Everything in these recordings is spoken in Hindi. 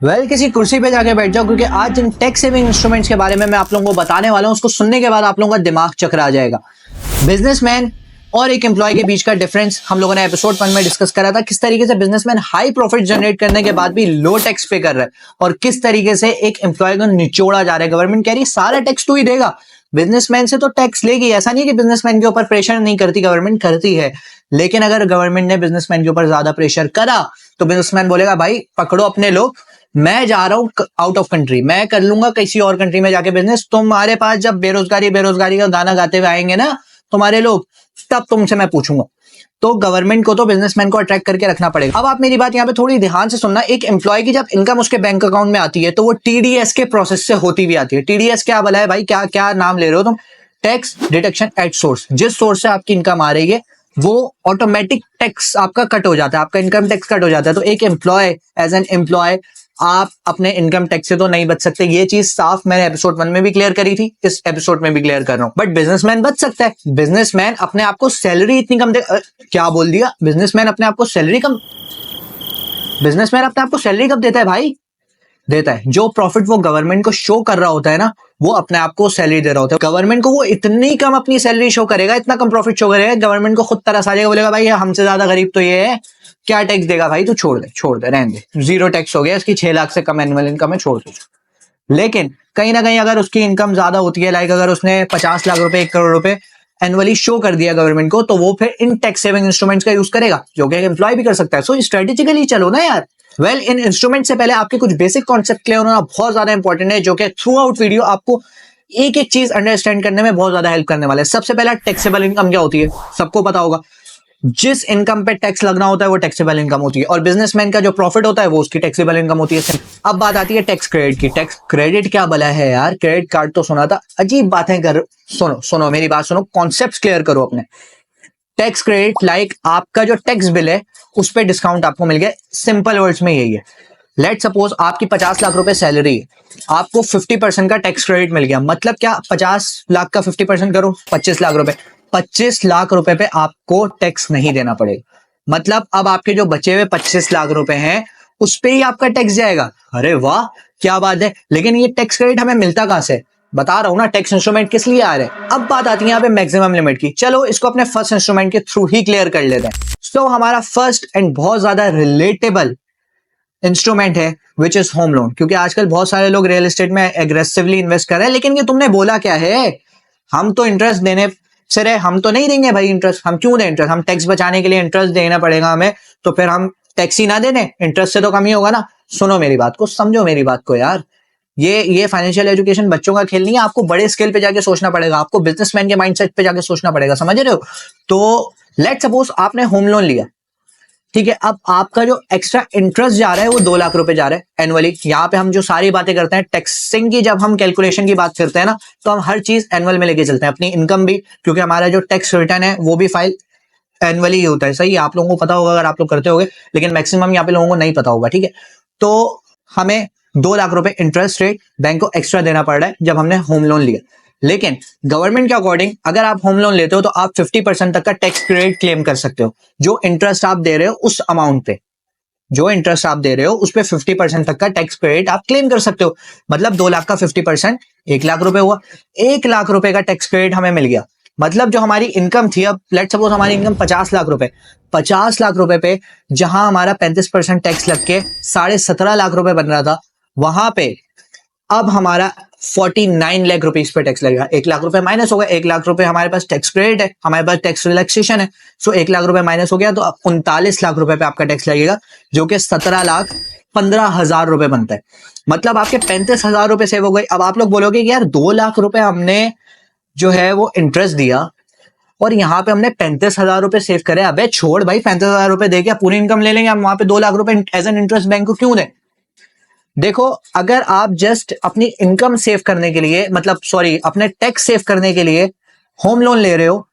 किसी कुर्सी पे जाके बैठ जाओ, क्योंकि आज जिन टैक्स सेविंग इंस्ट्रूमेंट्स के बारे में मैं आप लोगों को बताने वाला हूं, उसको सुनने के बाद आप लोगों का दिमाग चकरा जाएगा। बिजनेसमैन और एक एम्प्लॉय के बीच का डिफरेंस हम लोगों ने एपिसोड 1 में डिस्कस करा था। किस तरीके से बिजनेसमैन हाई प्रॉफिट जनरेट करने के बाद भी लो टैक्स पे कर रहा है, और किस तरीके से एक एम्प्लॉय को निचोड़ा जा रहा है। गवर्नमेंट कह रही है सारा टैक्स तो ही देगा, बिजनेसमैन से तो टैक्स लेगी। ऐसा नहीं है कि बिजनेसमैन के ऊपर प्रेशर नहीं करती, गवर्नमेंट करती है। लेकिन अगर गवर्नमेंट ने बिजनेसमैन के ऊपर ज्यादा प्रेशर करा तो बिजनेसमैन बोलेगा भाई पकड़ो अपने लोग, मैं जा रहा हूं आउट ऑफ कंट्री, मैं कर लूंगा किसी और कंट्री में जाके बिजनेस। तुम्हारे पास जब बेरोजगारी बेरोजगारी का गाना गाते हुए आएंगे ना तुम्हारे लोग, तब तुमसे मैं पूछूंगा। तो गवर्नमेंट को तो बिजनेसमैन को अट्रैक्ट करके रखना पड़ेगा। अब आप मेरी बात यहाँ पे थोड़ी ध्यान से सुनना। एक एम्प्लॉय की जब इनकम उसके बैंक अकाउंट में आती है तो वो टीडीएस के प्रोसेस से होती भी आती है। टीडीएस क्या भला है भाई, क्या क्या नाम ले रहे हो तुम? Tax deduction at source. जिस सोर्स से आपकी इनकम आ रही है वो ऑटोमेटिक टैक्स आपका कट हो जाता है, आपका इनकम टैक्स कट हो जाता है। तो एक एम्प्लॉय एज एन एम्प्लॉय आप अपने इनकम टैक्स से तो नहीं बच सकते, ये चीज साफ मैंने एपिसोड 1 में भी क्लियर करी थी, इस एपिसोड में भी क्लियर कर रहा हूं। बट बिजनेसमैन बच सकता है। बिजनेसमैन अपने आप को सैलरी इतनी कम दे, क्या बोल दिया? बिजनेसमैन अपने आप को सैलरी कम, बिजनेसमैन अपने आप को सैलरी कब देता है भाई? देता है जो प्रॉफिट वो गवर्नमेंट को शो कर रहा होता है ना, वो अपने आप को सैलरी दे रहा होता है। गवर्नमेंट को वो इतनी कम अपनी सैलरी शो करेगा, इतना कम प्रॉफिट शो करेगा, गवर्नमेंट को खुद तरस आ जाएगा, बोलेगा भाई हमसे ज्यादा गरीब तो ये है, क्या टैक्स देगा भाई, तू छोड़ दे रहने दे, जीरो टैक्स हो गया, इसकी 6 लाख से कम एनुअल इनकम है, छोड़ दे। लेकिन कहीं ना कहीं अगर उसकी इनकम ज्यादा होती है, लाइक अगर उसने 50 लाख रुपए 1 करोड़ रुपए एनुअली शो कर दिया गवर्नमेंट को, तो वो फिर इन टैक्स सेविंग इंस्ट्रूमेंट्स का यूज करेगा, जो कि एम्प्लॉय भी कर सकता है। सो स्ट्रेटेजिकली चलो ना यार। इन इंस्ट्रूमेंट से पहले आपके कुछ बेसिक कॉन्सेप्ट क्लियर होना बहुत ज्यादा इंपॉर्टेंट है, जो कि थ्रू आउट वीडियो आपको एक एक चीज अंडरस्टैंड करने में बहुत ज्यादा हेल्प करने वाला है। सबसे पहला टैक्सेबल इनकम क्या होती है, सबको पता होगा। जिस इनकम पे टैक्स लगना होता है वो टैक्सेबल इनकम होती है, और बिजनेसमैन का जो प्रॉफिट होता है वो उसकी टैक्सेबल इनकम होती है। अब बात आती है टैक्स क्रेडिट की। टैक्स क्रेडिट क्या भला है यार? क्रेडिट कार्ड तो सुना था, अजीब बातें कर। सुनो मेरी बात सुनो, कॉन्सेप्ट क्लियर करो अपने। टैक्स क्रेडिट लाइक आपका जो टैक्स बिल है उस पर डिस्काउंट आपको मिल गया। सिंपल वर्ड्स में यही है। लेट सपोज आपकी 50 लाख रुपए सैलरी है, आपको 50% का टैक्स क्रेडिट मिल गया। मतलब क्या, 50 लाख का 50% करो 25 लाख रुपए। 25 लाख रुपए पे आपको टैक्स नहीं देना पड़ेगा। मतलब अब आपके जो बचे हुए 25 लाख रुपए हैं उस पे ही आपका टैक्स जाएगा। अरे वाह क्या बात है। लेकिन ये टैक्स क्रेडिट हमें मिलता कहां से? बता रहा हूं ना, टैक्स इंस्ट्रूमेंट किस लिए आ रहे हैं। अब बात आती है यहाँ पे मैक्सिमम लिमिट की। चलो इसको अपने फर्स्ट इंस्ट्रूमेंट के थ्रू ही क्लियर कर लेते हैं। सो हमारा फर्स्ट एंड बहुत ज्यादा रिलेटेबल इंस्ट्रूमेंट है विच इज होम लोन। क्योंकि आजकल बहुत सारे लोग रियल एस्टेट में एग्रेसिवली इन्वेस्ट कर रहे हैं, लेकिन ये तुमने बोला क्या है, हम तो इंटरेस्ट देने से रहे, हम तो नहीं देंगे भाई इंटरेस्ट। हम क्यों दें इंटरेस्ट? हम टैक्स बचाने के लिए इंटरेस्ट देना पड़ेगा हमें, तो फिर हम टैक्स ही ना दे दें, इंटरेस्ट से तो कम ही होगा ना। सुनो मेरी बात को, समझो मेरी बात को यार। ये फाइनेंशियल एजुकेशन बच्चों का खेल नहीं है, आपको बड़े स्केल पे जाके सोचना पड़ेगा, आपको बिजनेसमैन के माइंडसेट पे जाके सोचना पड़ेगा, समझ रहे हो? तो लेट सपोज आपने होम लोन लिया, ठीक है। अब आपका जो एक्स्ट्रा इंटरेस्ट जा रहा है वो 2 लाख रुपए जा रहा है एनुअली। यहाँ पे हम जो सारी बातें करते हैं टैक्सिंग की, जब हम कैलकुलेशन की बात करते हैं ना, तो हम हर चीज एनुअल में लेके चलते हैं, अपनी इनकम भी, क्योंकि हमारा जो टैक्स रिटर्न है वो भी फाइल एनुअली ही होता है। सही है, आप लोगों को पता होगा अगर आप लोग करते होगे, लेकिन मैक्सिमम यहाँ पे लोगों को नहीं पता होगा, ठीक है। तो हमें 2 लाख रुपए इंटरेस्ट रेट बैंक को एक्स्ट्रा देना पड़ रहा है जब हमने होम लोन लिया। लेकिन गवर्नमेंट के अकॉर्डिंग अगर आप होम लोन लेते हो तो आप 50% तक का टैक्स क्रेडिट क्लेम कर सकते हो। जो इंटरेस्ट आप दे रहे हो उस अमाउंट पे, जो इंटरेस्ट आप दे रहे हो उस पे 50% तक का टैक्स क्रेडिट आप क्लेम कर सकते हो। मतलब 2 लाख का 50% 1 लाख रुपए हुआ। 1 लाख रुपए का टैक्स क्रेडिट हमें मिल गया। मतलब जो हमारी इनकम थी, अब लेट सपोज हमारी इनकम 50 लाख रुपए, 50 लाख रुपए पे जहां हमारा 35% टैक्स लग के 17.5 लाख रुपए बन रहा था, वहां पे अब हमारा 49 लाख रुपीस पे टैक्स लगेगा। 1 लाख रुपए माइनस हो गया। 1 लाख रुपए हमारे पास टैक्स क्रेडिट है, हमारे पास टैक्स रिलैक्सेशन है। सो 1 लाख रुपए माइनस हो गया तो 39 लाख रुपए पे आपका टैक्स लगेगा, जो कि 17,15,000 रुपए बनता है। मतलब आपके 35,000 रुपए सेव हो गए। अब आप लोग बोलोगे कि यार 2 लाख रुपए हमने जो है वो इंटरेस्ट दिया और यहाँ पे हमने 35,000 रुपए सेव करे। अबे छोड़ भाई, 35,000 रुपए दे के पूरी इनकम ले लेंगे हम, वहां पे 2 लाख रुपए एज एन इंटरेस्ट बैंक को क्यों दें? देखो, अगर आप जस्ट अपनी इनकम सेव करने के लिए, मतलब सॉरी अपने टैक्स सेव करने के लिए होम लोन ले रहे हो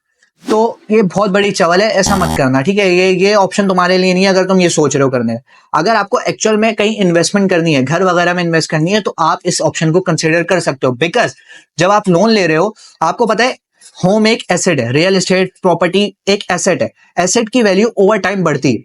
तो ये बहुत बड़ी चवल है, ऐसा मत करना, ठीक है। ये ऑप्शन तुम्हारे लिए नहीं है अगर तुम ये सोच रहे हो करने। अगर आपको एक्चुअल में कहीं इन्वेस्टमेंट करनी है, घर वगैरह में इन्वेस्ट करनी है, तो आप इस ऑप्शन को कंसिडर कर सकते हो। बिकॉज जब आप लोन ले रहे हो, आपको पता है होम एक एसेट है, रियल एस्टेट प्रॉपर्टी एक एसेट है। एसेट की वैल्यू ओवर टाइम बढ़ती है।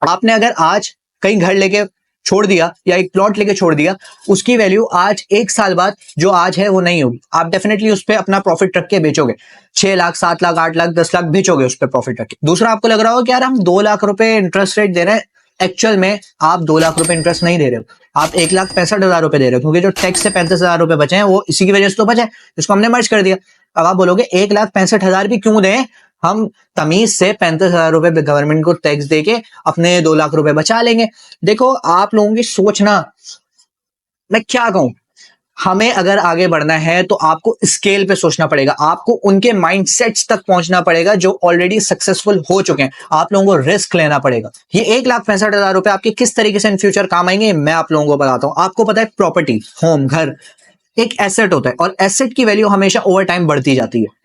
आपने अगर आज कहीं घर लेके छोड़ दिया या एक प्लॉट लेके छोड़ दिया, उसकी वैल्यू आज 1 साल बाद जो आज है वो नहीं होगी। आप डेफिनेटली उस पर अपना प्रॉफिट रख के बेचोगे, 6 लाख 7 लाख 8 लाख 10 लाख बेचोगे उस पर प्रॉफिट रख के। दूसरा, आपको लग रहा हो कि यार हम 2 लाख रुपए इंटरेस्ट रेट दे रहे हैं, एक्चुअल में आप 2 लाख रुपए इंटरेस्ट नहीं दे रहे हो, आप 1,65,000 रुपए दे रहे हो, क्योंकि जो टैक्स से 35,000 रुपए बचे हैं वो इसी की वजह से तो बचे, इसको हमने मर्ज कर दिया। अब आप बोलोगे 1,65,000 भी क्यों दें, हम तमीज से 35,000 रुपए गवर्नमेंट को टैक्स देके अपने 2 लाख रुपए बचा लेंगे। देखो आप लोगों की सोचना, मैं क्या कहूं, हमें अगर आगे बढ़ना है तो आपको स्केल पे सोचना पड़ेगा, आपको उनके माइंडसेट्स तक पहुंचना पड़ेगा जो ऑलरेडी सक्सेसफुल हो चुके हैं। आप लोगों को रिस्क लेना पड़ेगा। ये 1,65,000 रुपए आपके किस तरीके से इन फ्यूचर काम आएंगे मैं आप लोगों को बताता हूं। आपको पता है प्रॉपर्टी, होम, घर एक एसेट होता है और एसेट की वैल्यू हमेशा ओवर टाइम बढ़ती जाती है।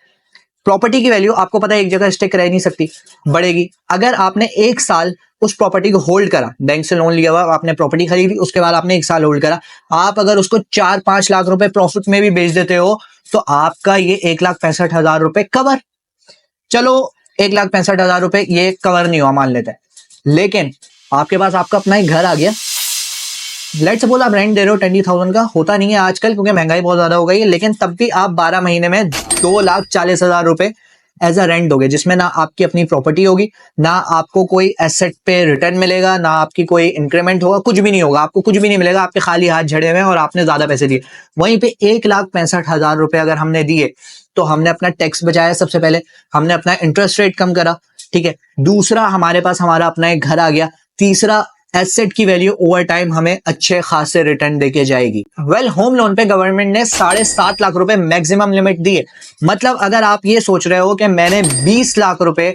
प्रॉपर्टी की वैल्यू आपको पता है एक जगह स्टिक रह नहीं सकती, बढ़ेगी। अगर आपने 1 साल उस प्रॉपर्टी को होल्ड करा, बैंक से लोन लिया हुआ, आपने प्रॉपर्टी खरीदी, उसके बाद आपने 1 साल होल्ड करा, आप अगर उसको 4-5 लाख रुपए प्रॉफिट में भी बेच देते हो तो आपका ये 1,65,000 रुपए कवर। चलो 1,65,000 रुपए ये कवर नहीं हुआ मान लेते हैं, लेकिन आपके पास आपका अपना एक घर आ गया। लेट्स सपोज आप रेंट दे रहे हो 20,000 का, होता नहीं है आजकल क्योंकि महंगाई बहुत ज्यादा हो गई है, लेकिन तब भी आप 12 महीने में 2,40,000 रुपए एज अ रेंट दोगे, जिसमें ना आपकी अपनी प्रॉपर्टी होगी, ना आपको कोई एसेट पे रिटर्न मिलेगा, ना आपकी कोई इंक्रीमेंट होगा, कुछ भी नहीं होगा, आपको कुछ भी नहीं मिलेगा, आपके खाली हाथ झड़े हुए हैं और आपने ज्यादा पैसे दिए। वहीं पे 1,65,000 रुपए अगर हमने दिए तो हमने अपना टैक्स बचाया, सबसे पहले हमने अपना इंटरेस्ट रेट कम करा, ठीक है। दूसरा, हमारे पास हमारा अपना एक घर आ गया। तीसरा, एसेट की वैल्यू ओवर टाइम हमें अच्छे खासे रिटर्न देके जाएगी। होम लोन पे गवर्नमेंट ने 7.5 लाख रुपए मैक्सिमम लिमिट दी है। मतलब अगर आप ये सोच रहे हो कि मैंने 20 लाख रुपए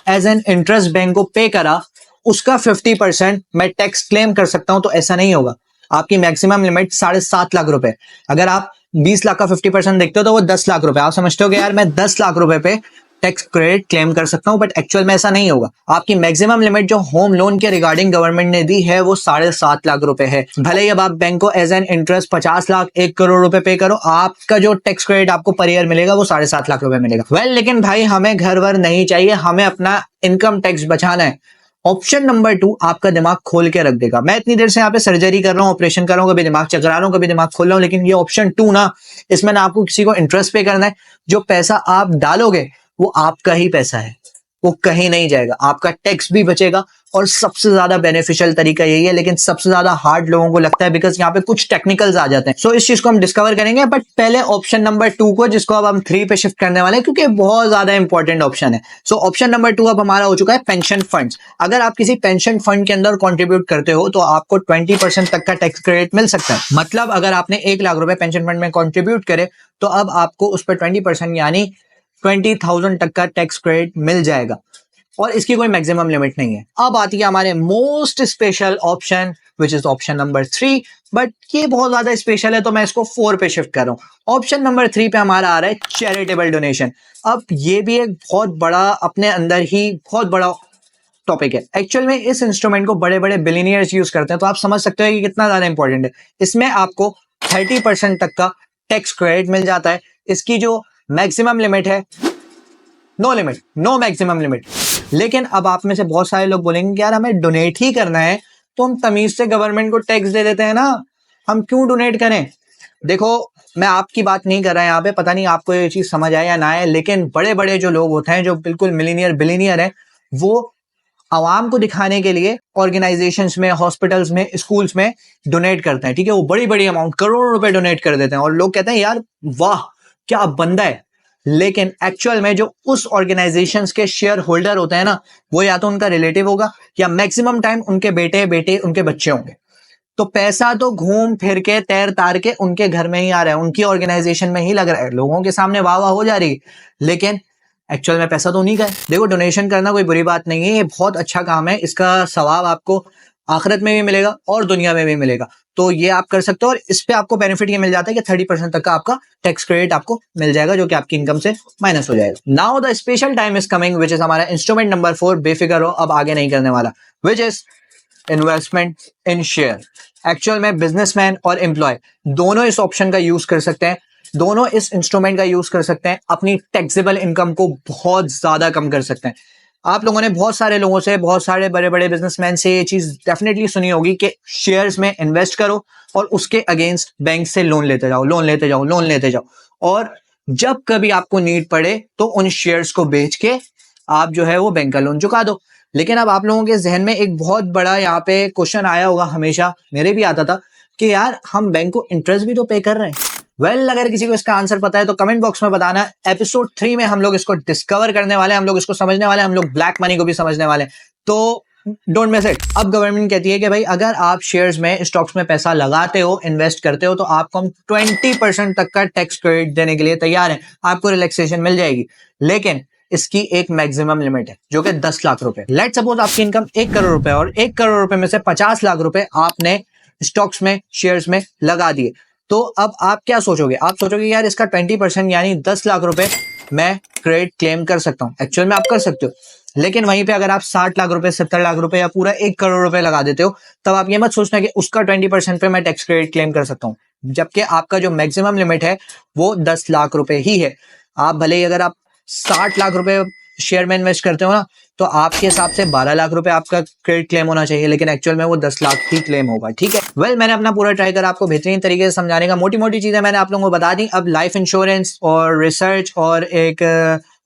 एज एन इंटरेस्ट बैंक को पे करा, उसका 50% मैं टैक्स क्लेम कर सकता हूं, तो ऐसा नहीं होगा। आपकी मैक्सिमम लिमिट 7.5 लाख रुपए। अगर आप 20 लाख का 50% देखते हो तो वो 10 लाख रुपए। आप समझते हो कि यार मैं 10 लाख रुपए पे टैक्स क्रेडिट क्लेम कर सकता हूं, बट एक्चुअल में ऐसा नहीं होगा। आपकी मैक्सिमम लिमिट जो होम लोन के रिगार्डिंग गवर्नमेंट ने दी है वो 7.5 लाख रुपए है। भले ही अब आप बैंक को as an interest 50 lakh 1 crore रुपए पे करो, आपका जो टैक्स क्रेडिट आपको पर ईयर मिलेगा वो 7.5 लाख रुपए मिलेगा। लेकिन भाई हमें घर वर नहीं चाहिए, हमें अपना इनकम टैक्स बचाना है। ऑप्शन नंबर 2 आपका दिमाग खोल के रख देगा। मैं इतनी देर से यहाँ पे सर्जरी कर रहा हूँ, ऑपरेशन कर रहा हूँ, कभी दिमाग चकरा रहा हूँ, कभी दिमाग खोल रहा हूँ, लेकिन ये ऑप्शन 2 ना, इसमें ना आपको किसी को इंटरेस्ट पे करना है, जो पैसा आप डालोगे वो आपका ही पैसा है, वो कहीं नहीं जाएगा, आपका टैक्स भी बचेगा और सबसे ज्यादा बेनिफिशियल तरीका यही है। लेकिन सबसे ज्यादा हार्ड लोगों को लगता है, बिकॉज यहाँ पे कुछ टेक्निकल्स आ जाते हैं। सो इस चीज को हम डिस्कवर करेंगे, बट पहले ऑप्शन नंबर 2 को, जिसको अब हम 3 पे शिफ्ट करने वाले हैं, क्योंकि बहुत ज्यादा इंपॉर्टेंट ऑप्शन है। सो ऑप्शन नंबर 2 अब हमारा हो चुका है पेंशन फंड। अगर आप किसी पेंशन फंड के अंदर कॉन्ट्रीब्यूट करते हो तो आपको 20% तक का टैक्स क्रेडिट मिल सकता है। मतलब अगर आपने 1 लाख रुपए पेंशन फंड में कॉन्ट्रीब्यूट करे तो अब आपको उस पर 20% यानी 20,000 तक का टैक्स क्रेडिट मिल जाएगा और इसकी कोई मैक्सिमम लिमिट नहीं है। अब आती है हमारे most special option, which is option number 3, but ये बहुत ज्यादा स्पेशल है तो मैं इसको 4 पे शिफ्ट कर रहा हूं। ऑप्शन नंबर 3 पे हमारा आ रहा है चैरिटेबल डोनेशन। अब ये भी एक बहुत बड़ा, अपने अंदर ही बहुत बड़ा टॉपिक है। एक्चुअल में इस इंस्ट्रूमेंट को बड़े बड़े बिलियनियर्स यूज करते हैं, तो आप समझ सकते हो कि कितना ज्यादा इंपॉर्टेंट है। इसमें आपको 30% तक का टैक्स क्रेडिट मिल जाता है। इसकी जो मैक्सिमम लिमिट है, no limit, no maximum limit. लेकिन अब आप में से बहुत सारे लोग बोलेंगे कि यार हमें डोनेट ही करना है तो हम तमीज से गवर्नमेंट को टैक्स दे देते हैं ना, हम क्यों डोनेट करें। देखो मैं आपकी बात नहीं कर रहा यहाँ पे, पता नहीं आपको ये चीज समझ आए या ना आए, लेकिन बड़े बड़े जो लोग होते हैं, जो बिल्कुल मिलीनियर बिलीनियर है, वो आवाम को दिखाने के लिए ऑर्गेनाइजेशंस में, हॉस्पिटल्स में, स्कूल्स में डोनेट करते हैं, ठीक है। वो बड़ी बड़ी अमाउंट, करोड़ों रुपए डोनेट कर देते हैं और लोग कहते हैं यार वाह क्या बंदा है। लेकिन एक्चुअल में जो उस ऑर्गेनाइजेशंस के शेयर होल्डर होते हैं ना, वो या तो उनका रिलेटिव होगा या मैक्सिमम टाइम उनके बेटे उनके बच्चे होंगे। तो पैसा तो घूम फिर के तैर तार के उनके घर में ही आ रहा है, उनकी ऑर्गेनाइजेशन में ही लग रहा है, लोगों के सामने वाह वाह हो जा रही है, लेकिन एक्चुअल में पैसा तो उन्हीं का है। देखो डोनेशन करना कोई बुरी बात नहीं है, ये बहुत अच्छा काम है, इसका सवाब आपको आखिरत में भी मिलेगा और दुनिया में भी मिलेगा, तो ये आप कर सकते हो। और इस पे आपको बेनिफिट ये मिल जाता है कि 30% तक का आपका टैक्स क्रेडिट आपको मिल जाएगा, जो कि आपकी इनकम से माइनस हो जाएगा। Now the special time is coming, which is हमारा इंस्ट्रूमेंट नंबर 4। बेफिक्र हो, अब आगे नहीं करने वाला, which is investment in share. Actual में बिजनेसमैन और एम्प्लॉय दोनों इस ऑप्शन का यूज कर सकते हैं, दोनों इस इंस्ट्रूमेंट का यूज कर सकते हैं, अपनी टैक्सेबल इनकम को बहुत ज्यादा कम कर सकते हैं। आप लोगों ने बहुत सारे लोगों से, बहुत सारे बड़े बड़े बिजनेसमैन से ये चीज डेफिनेटली सुनी होगी कि शेयर्स में इन्वेस्ट करो और उसके अगेंस्ट बैंक से लोन लेते जाओ, लोन लेते जाओ, लोन लेते जाओ, और जब कभी आपको नीड पड़े तो उन शेयर्स को बेच के आप जो है वो बैंक का लोन चुका दो। लेकिन अब आप लोगों के जहन में एक बहुत बड़ा यहाँ पे क्वेश्चन आया होगा, हमेशा मेरे भी आता था कि यार हम बैंक को इंटरेस्ट भी तो पे कर रहे हैं। अगर किसी को इसका आंसर पता है तो कमेंट बॉक्स में बताना। एपिसोड 3 में हम लोग इसको डिस्कवर करने वाले हैं, हम लोग इसको समझने वाले हैं, हम लोग ब्लैक मनी को भी समझने वाले हैं। तो डोंट मिस इट। अब गवर्नमेंट कहती है कि भाई अगर आप शेयर्स में, स्टॉक्स में पैसा लगाते हो, इन्वेस्ट करते हो, तो आपको हम 20% तक का टैक्स क्रेडिट देने के लिए तैयार है, आपको रिलैक्सेशन मिल जाएगी। लेकिन इसकी एक मैक्सिमम लिमिट है जो कि 10 लाख रुपए। लेट सपोज आपकी इनकम 1 करोड़ रुपए और 1 करोड़ रुपए में से 50 लाख रुपए आपने स्टॉक्स में, शेयर्स में लगा दिए। तो अब आप क्या सोचोगे? आप सोचोगे यार इसका 20% यानी 10 लाख रुपए मैं क्रेडिट क्लेम कर सकता हूं। एक्चुअल में आप कर सकते हो, लेकिन वहीं पे अगर आप 60 लाख रुपए, 70 लाख रुपए या पूरा 1 करोड़ रुपए लगा देते हो, तब आप ये मत सोचना कि उसका 20% पे मैं टैक्स क्रेडिट क्लेम कर सकता हूं, जबकि आपका जो मैक्सिमम लिमिट है वो 10 लाख रुपए ही है। आप भले ही अगर आप 60 लाख रुपए शेयर में इन्वेस्ट करते हो ना, तो आपके हिसाब से 12 लाख रुपए आपका क्रेडिट क्लेम होना चाहिए, लेकिन एक्चुअल में वो 10 लाख ही क्लेम होगा। ठीक है, मैंने अपना पूरा ट्राई करा आपको बेहतरीन तरीके से समझाने का। मोटी मोटी चीजें मैंने आप लोगों को बता दी। अब लाइफ इंश्योरेंस और रिसर्च और एक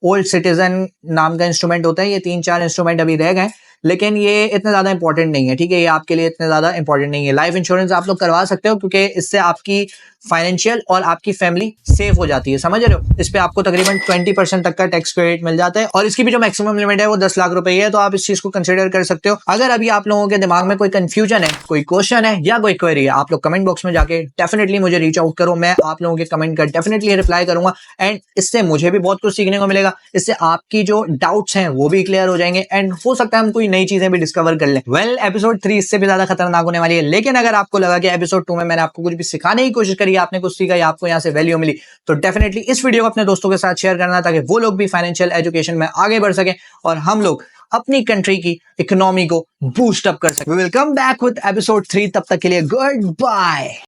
ओल्ड सिटीजन नाम का इंस्ट्रूमेंट होता है, ये 3-4 इंस्ट्रूमेंट अभी रह गए, लेकिन ये इतना ज्यादा इंपॉर्टेंट नहीं है। ठीक है, ये आपके लिए इतना ज्यादा इंपॉर्टेंट नहीं है। लाइफ इंश्योरेंस आप लोग करवा सकते हो क्योंकि इससे आपकी फाइनेंशियल और आपकी फैमिली सेफ हो जाती है, समझ रहे हो। इस पे आपको तकरीबन 20% तक का टैक्स क्रेडिट मिल जाता है और इसकी भी जो मैक्सिमम लिमिट है वो 10 लाख रुपए है। तो आप इस चीज को कंसिडर कर सकते हो। अगर अभी आप लोगों के दिमाग में कोई कंफ्यूजन है, कोई क्वेश्चन है या कोई क्वेरी है, आप लोग कमेंट बॉक्स में जाके डेफिनेटली मुझे रीच आउट करो। मैं आप लोगों के कमेंट का डेफिनेटली रिप्लाई करूंगा एंड इससे मुझे भी बहुत कुछ सीखने को मिलेगा। इससे आपकी जो डाउट्स हैं वो भी क्लियर हो जाएंगे एंड हो सकता है हम कोई नई चीजें भी डिस्कवर कर लें। एपिसोड 3 इससे भी ज्यादा खतरनाक होने वाली है, लेकिन अगर आपको लगा कि एपिसोड 2 में मैंने आपको कुछ भी सिखाने की कोशिश करी, आपने कुछ सीखा या आपको यहाँ से वैल्यू मिली, तो डेफिनेटली इस वीडियो को अपने दोस्तों के साथ शेयर करना ताकि वो लोग भी फाइनेंशियल एजुकेशन में आगे बढ़ सके और हम लोग अपनी कंट्री की इकोनॉमी को बूस्ट अप कर सके। We will come back with episode 3। तब तक के लिए गुड बाय।